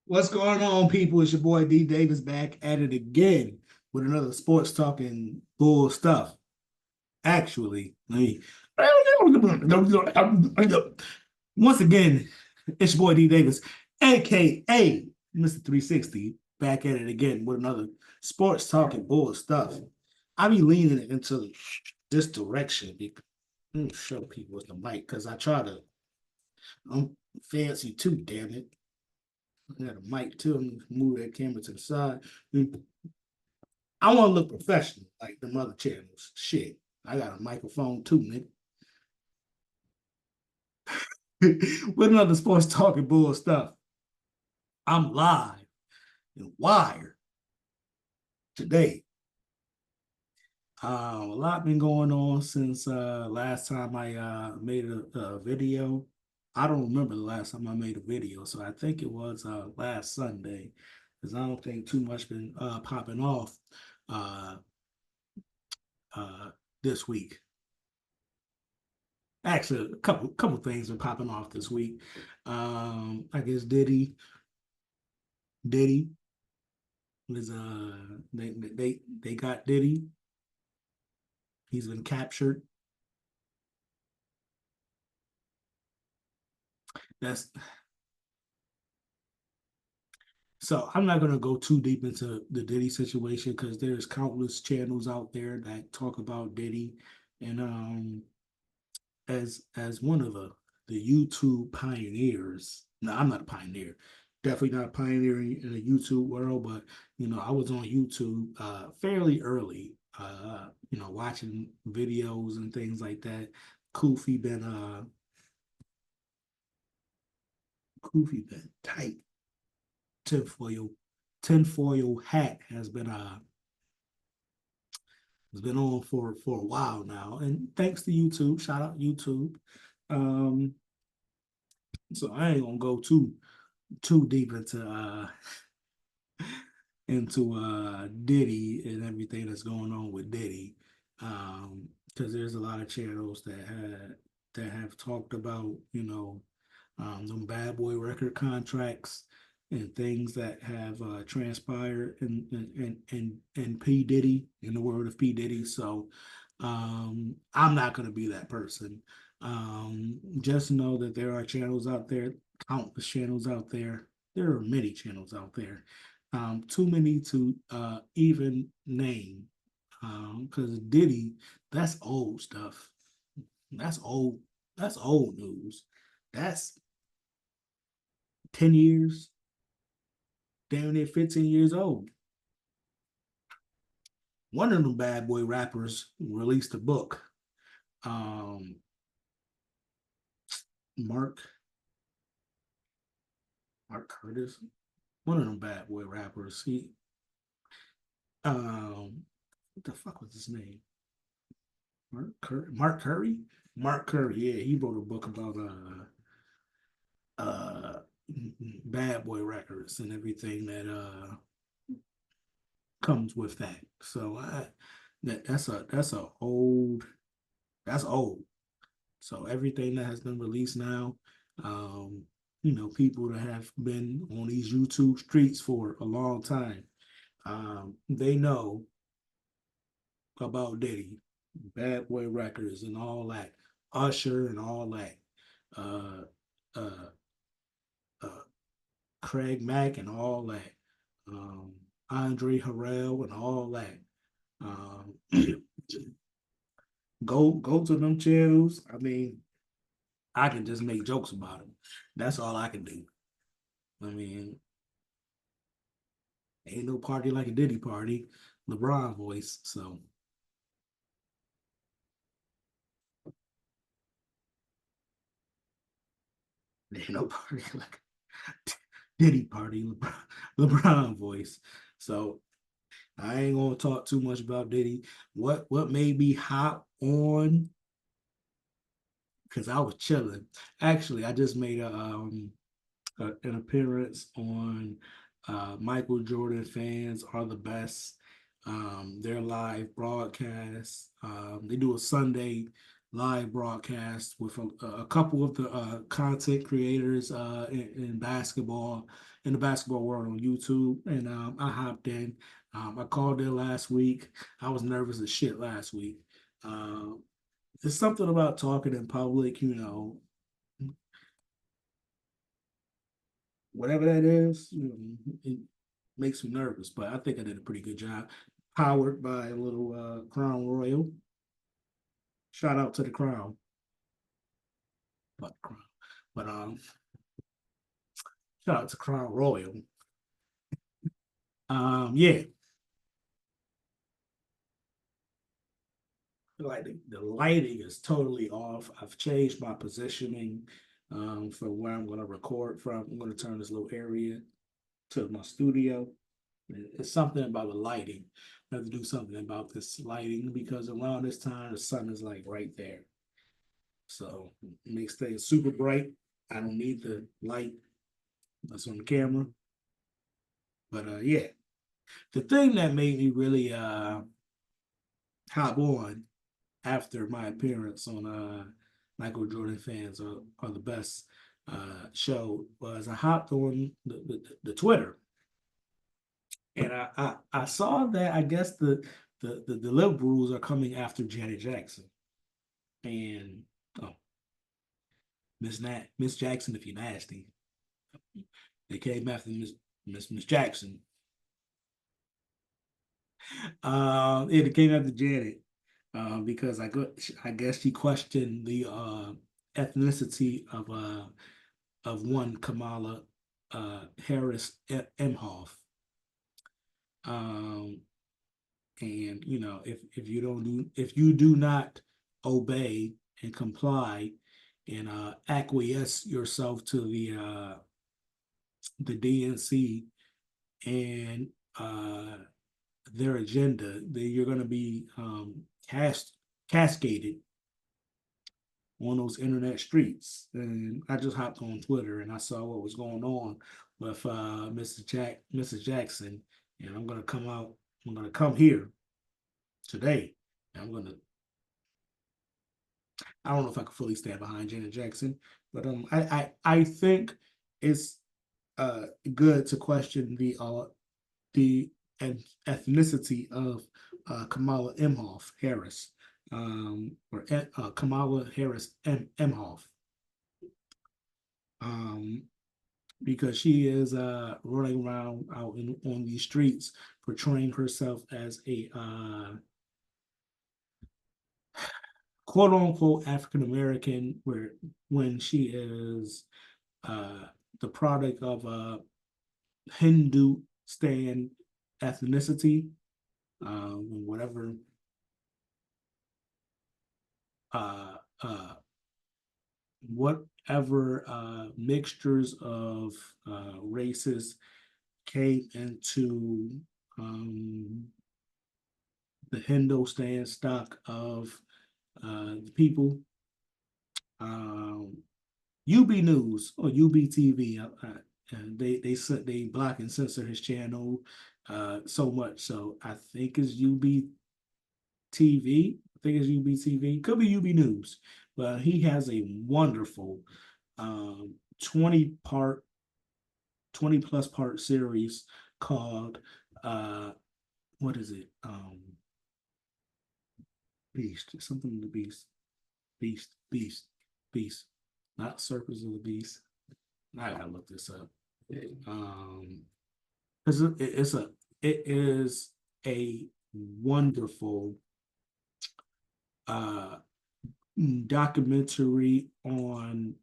What's going on, people? It's your boy D Davis back at it again with another sports talking bull stuff. Actually, let me once again, it's your boy D Davis, aka Mr. 360, back at it again with another sports talking bull stuff. I be leaning into this direction because let me show people with the mic because I try to. I'm fancy too, damn it. I got a mic too. I'm gonna move that camera to the side. I want to look professional like the other channels. Shit, I got a microphone too, nigga. With another sports talking bull stuff. I'm live and wired today. A lot been going on since last time I made a video. I don't remember the last time I made a video, so I think it was last Sunday, because I don't think too much been popping off uh, uh, this week. Actually, a couple things are popping off this week. I guess Diddy was they got Diddy. He's been captured. That's So I'm not gonna go too deep into the Diddy situation because there's countless channels out there that talk about Diddy, and as one of the YouTube pioneers. No, I'm not a pioneer. Definitely not a pioneer in the YouTube world, but I was on YouTube fairly early. Watching videos and things like that. Kofi been uh Kofi been tight. Tinfoil tinfoil hat has been on for a while now, and thanks to YouTube. Shout out YouTube. Um, so I ain't gonna go too deep into Diddy and everything that's going on with Diddy, because there's a lot of channels that have talked about them bad boy record contracts and things that have transpired in P Diddy, in the world of P Diddy. So I'm not going to be that person. Just know that there are channels out there, countless channels out there. There are many channels out there, too many to even name. Because Diddy, that's old stuff. That's old. That's old news. That's 10 years, damn near 15 years old. One of them bad boy rappers released a book. Um, Mark Mark Curtis, one of them bad boy rappers. What the fuck was his name? Mark Curry. Mark Curry. Yeah, he wrote a book about uh bad boy records and everything that comes with that. So that's old. So everything that has been released now, um, people that have been on these YouTube streets for a long time, they know about Diddy, Bad Boy Records, and all that, Usher, and all that, uh, uh, uh, Craig Mack, and all that, um, Andre Harrell, and all that. Um, go to them channels. I mean, I can just make jokes about them. That's all I can do. I mean, ain't no party like a Diddy party. LeBron voice. So ain't no party like a Diddy party. LeBron voice. So I ain't gonna talk too much about Diddy. What made me hop on? Because I was chilling. Actually, I just made an appearance on Michael Jordan fans are the best. Their live broadcast. They do a Sunday. live broadcast with a couple of the content creators in basketball, in the basketball world on YouTube, and I hopped in. I called in last week. I was nervous as shit last week. Um, there's something about talking in public, whatever that is, it makes me nervous, but I think I did a pretty good job. Powered by a little Crown Royal. Shout out to the Crown, but Crown, but shout out to Crown Royal. Yeah, like the lighting is totally off. I've changed my positioning for where I'm going to record from. I'm going to turn this little area to my studio. It's something about the lighting. I have to do something about this lighting because around this time the sun is like right there. So it makes things super bright. I don't need the light that's on the camera. But yeah, the thing that made me really hop on after my appearance on Michael Jordan fans are the best show was I hopped on the Twitter and I saw that I guess the liberals are coming after Janet Jackson and oh Miss Jackson if you're nasty they came after Miss Jackson it came after Janet because I guess she questioned the ethnicity of one Kamala Harris Emhoff. Um, and if you do not obey and comply and acquiesce yourself to the DNC and their agenda, then you're going to be cascaded on those internet streets. And I just hopped on Twitter and I saw what was going on with Mrs. Jackson. And I'm gonna come out, I'm gonna come here today. And I don't know if I can fully stand behind Janet Jackson, but I think it's good to question the ethnicity of Kamala Imhoff Harris, or Kamala Harris Imhoff, um, because she is running around out on these streets portraying herself as a quote unquote African American, where when she is uh, the product of a Hindu stand ethnicity, whatever uh, uh, whatever mixtures of races came into the Hindustan stock of the people. Um, UB News or UBTV, they block and censor his channel so much. So I think it's UBTV. I think it's UBTV. Could be UB News, but he has a wonderful 20 part, 20 plus part series called what is it? Beast, something of the Beast, Beast, not Circus of the Beast. I gotta look this up. Um, because it is a wonderful uh documentary on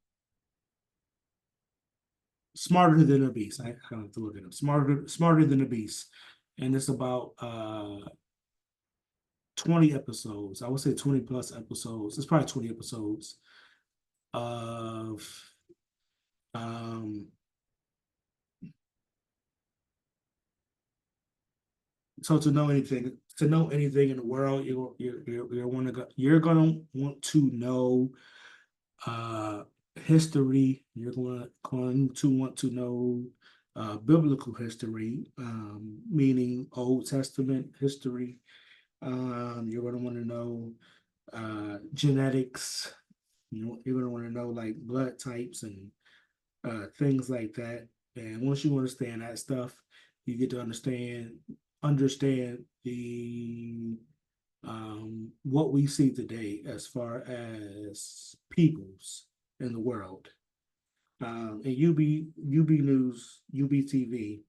Smarter Than a Beast. I have to look it up. Smarter Than a Beast, and it's about 20 episodes. I would say 20 plus episodes. It's probably 20 episodes of um so to know anything in the world, you're gonna want to know uh history. You're going to want to know biblical history, meaning Old Testament history. You're going to want to know genetics. You're gonna want to know like blood types and things like that. And once you understand that stuff, you get to understand the what we see today as far as peoples in the world. And UB News, UBTV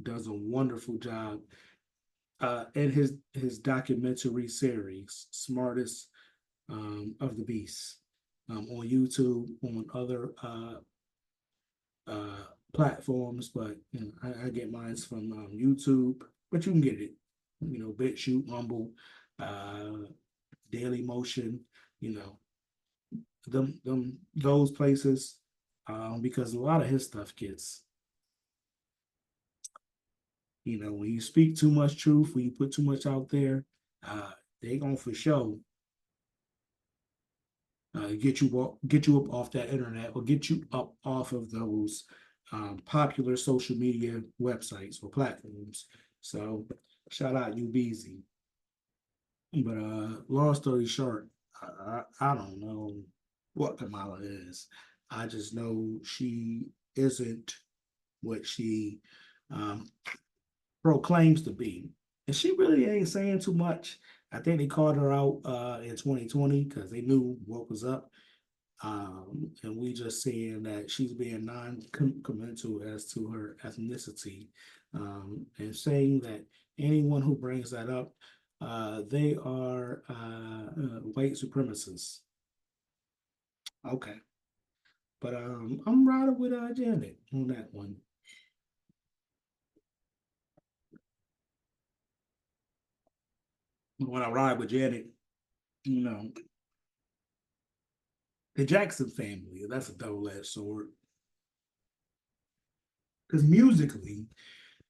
does a wonderful job in his documentary series, Smartest of the Beast, on YouTube, on other platforms, but I get mine from YouTube, but you can get it, BitChute, Rumble, uh, Daily Motion, you know, those places, because a lot of his stuff gets, when you speak too much truth, when you put too much out there, they gonna for sure get you up off that internet or get you up off of those popular social media websites or platforms. So shout out UBZ. But long story short, I don't know what Kamala is. I just know she isn't what she um, proclaims to be. And she really ain't saying too much. I think they called her out in 2020 because they knew what was up. And we just seeing that she's being non-committal as to her ethnicity, and saying that anyone who brings that up, they are white supremacists. Okay, but I'm riding with Janet on that one. When I ride with Janet, you know, the Jackson family, that's a double-edged sword. Because musically,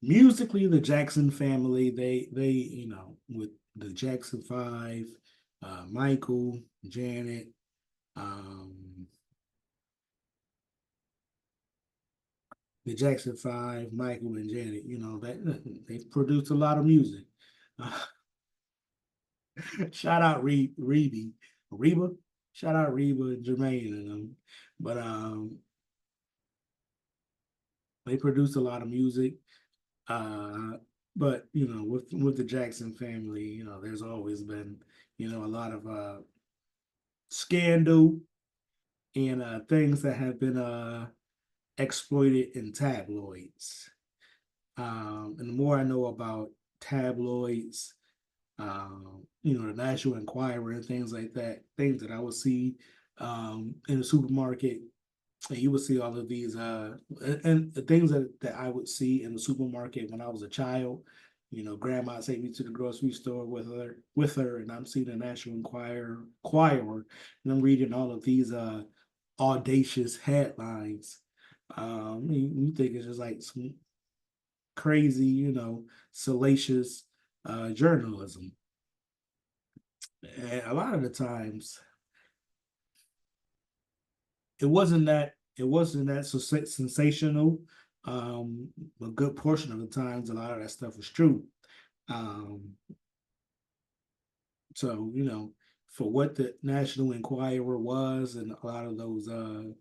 the Jackson family, they with the Jackson Five, Michael, Janet, um, the Jackson Five, Michael and Janet, that they've produced a lot of music. Uh, shout out Reba, shout out Reba and Jermaine and them. But they produced a lot of music. Uh, but with the Jackson family, there's always been, a lot of scandal and things that have been exploited in tabloids. And the more I know about tabloids, the National Enquirer and things like that, things that I would see in the supermarket, and you would see all of these and the things that I would see in the supermarket when I was a child. Grandma take me to the grocery store with her, and I'm seeing the National Enquirer, and I'm reading all of these audacious headlines. You think it's just like some crazy, salacious journalism. And a lot of the times, it wasn't that so sensational. A good portion of the times, a lot of that stuff was true. Um, so for what the National Enquirer was, and a lot of those um,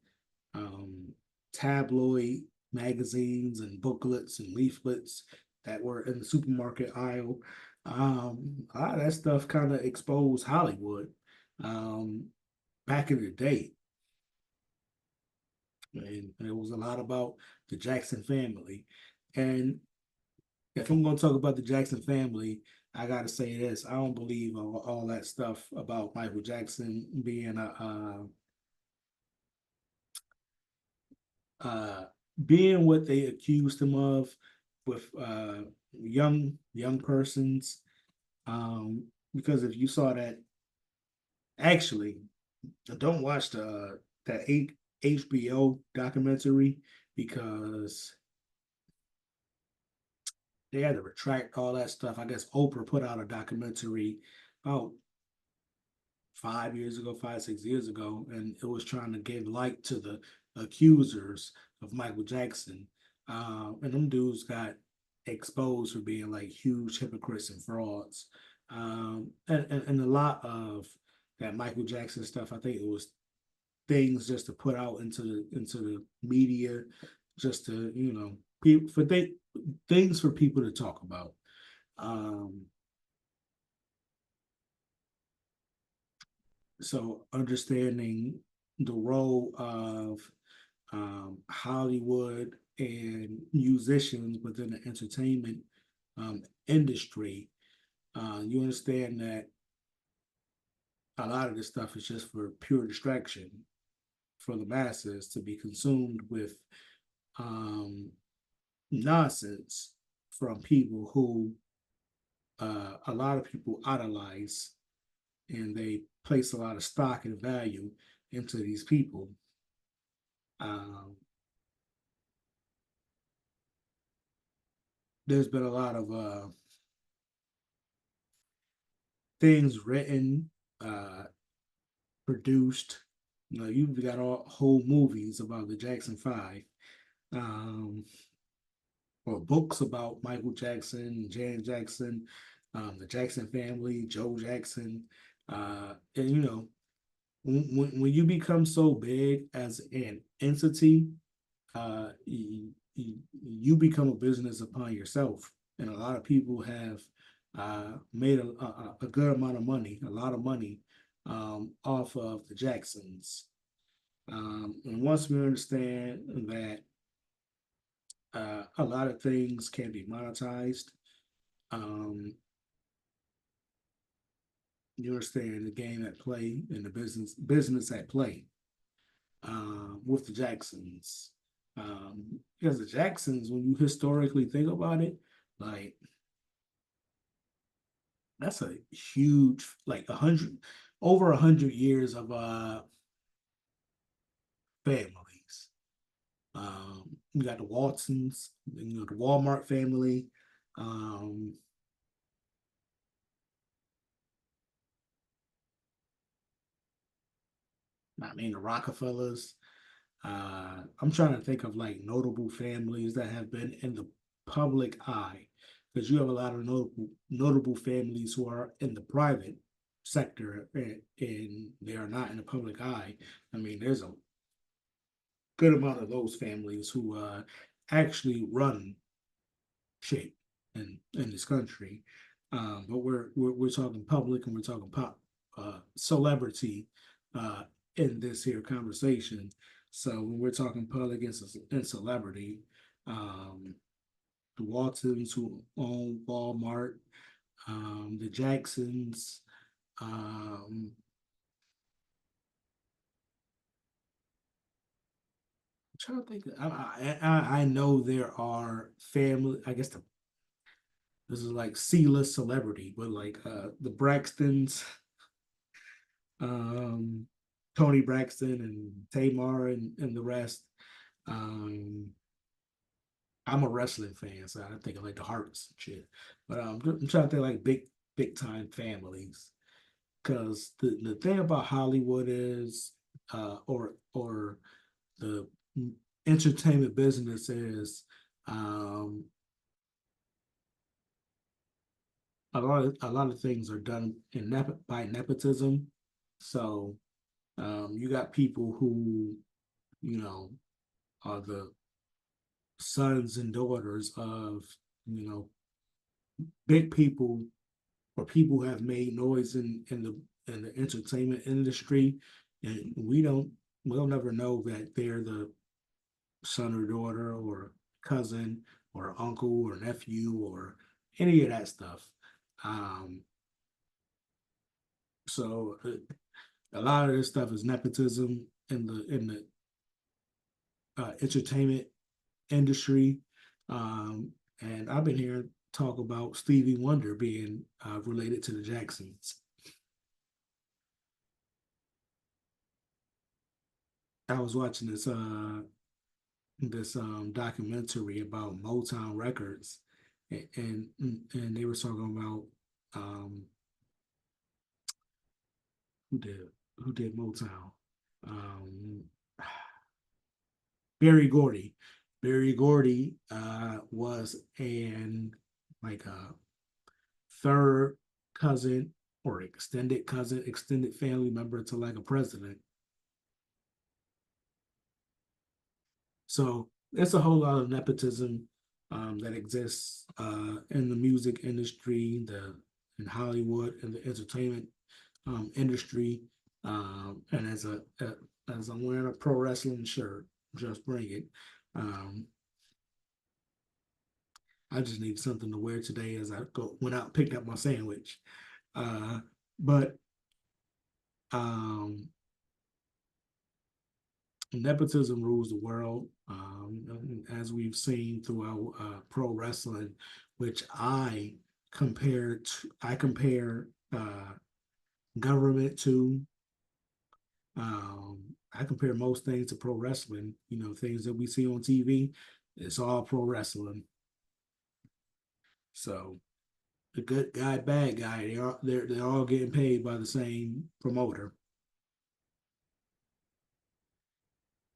tabloid magazines and booklets and leaflets that were in the supermarket aisle, a lot of that stuff kind of exposed Hollywood um, back in the day. And it was a lot about the Jackson family. And if I'm going to talk about the Jackson family, I got to say this: I don't believe all that stuff about Michael Jackson uh, being what they accused him of with young persons. Because if you saw that, actually, don't watch the that HBO documentary, because they had to retract all that stuff. I guess Oprah put out a documentary about 5 years ago, 5, 6 years ago, and it was trying to give light to the accusers of Michael Jackson. And them dudes got exposed for being like huge hypocrites and frauds. And a lot of that Michael Jackson stuff, I think it was things just to put out into the media, just to people for things for people to talk about. Um, so understanding the role of Hollywood and musicians within the entertainment industry, you understand that a lot of this stuff is just for pure distraction for the masses to be consumed with um, nonsense from people who a lot of people idolize, and they place a lot of stock and value into these people. Um, there's been a lot of things written, uh, produced. You've got all whole movies about the Jackson Five, um, or books about Michael Jackson, Janet Jackson, the Jackson family, Joe Jackson, and when you become so big as an entity, you become a business upon yourself, and a lot of people have made a good amount of money, a lot of money, off of the Jacksons. And once we understand that a lot of things can be monetized, um, you understand the game at play and the business at play with the Jacksons. Because the Jacksons, when you historically think about it, like that's a huge, like 100 years of families. You got the Waltons, the Walmart family. Um, I mean the Rockefellers. I'm trying to think of like notable families that have been in the public eye, because you have a lot of notable families who are in the private sector, and they are not in the public eye. I mean, there's a good amount of those families who actually run shit in this country. But we're talking public, and we're talking pop celebrity uh, in this here conversation. So when we're talking public and celebrity, um, the Waltons who own Walmart, the Jacksons. Um, I'm trying to think. I know there are family. I guess this is like C-list celebrity, but like the Braxtons, um, Tony Braxton and Tamar and the rest. Um, I'm a wrestling fan, so I think of like the Hearts and shit. But I'm trying to think like big time families, because the thing about Hollywood is, or the entertainment business is, um, a lot of things are done by nepotism. So you got people who you know are the sons and daughters of big people, or people who have made noise in the entertainment industry, and we'll never know that they're the son or daughter or cousin or uncle or nephew or any of that stuff. Um, so a lot of this stuff is nepotism in the entertainment industry. Um, and I've been hearing talk about Stevie Wonder being related to the Jacksons. I was watching this documentary about Motown Records, and they were talking about um, who did Motown. Um, Barry Gordy. Barry Gordy was an like a third cousin or extended cousin, extended family member to like a president. So it's a whole lot of nepotism that exists in the music industry, the in Hollywood, and the entertainment industry. And as I'm wearing a pro wrestling shirt, just bring it. Um, I just need something to wear today as I went out and picked up my sandwich. But um, nepotism rules the world, as we've seen throughout pro wrestling, which I compare government to. I compare most things to pro wrestling. You know, things that we see on TV, it's all pro wrestling. So the good guy, bad guy, they're all getting paid by the same promoter.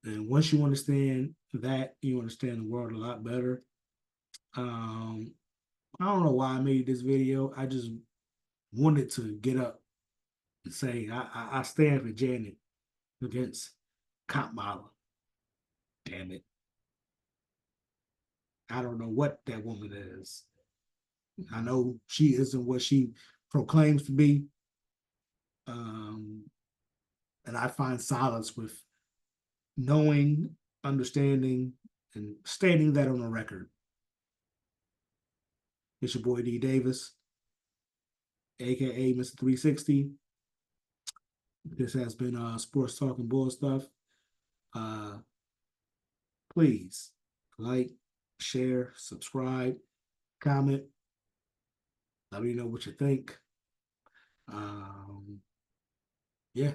And once you understand that, you understand the world a lot better. Um, I don't know why I made this video. I just wanted to get up and say I stand for Janet against Kopmala. Damn it. I don't know what that woman is. I know she isn't what she proclaims to be. Um, and I find solace with knowing, understanding, and stating that on the record. It's your boy D Davis, aka Mr. 360. This has been Sports Talking Bull Stuff. Uh, please like, share, subscribe, comment. Let me know what you think. Um, yeah.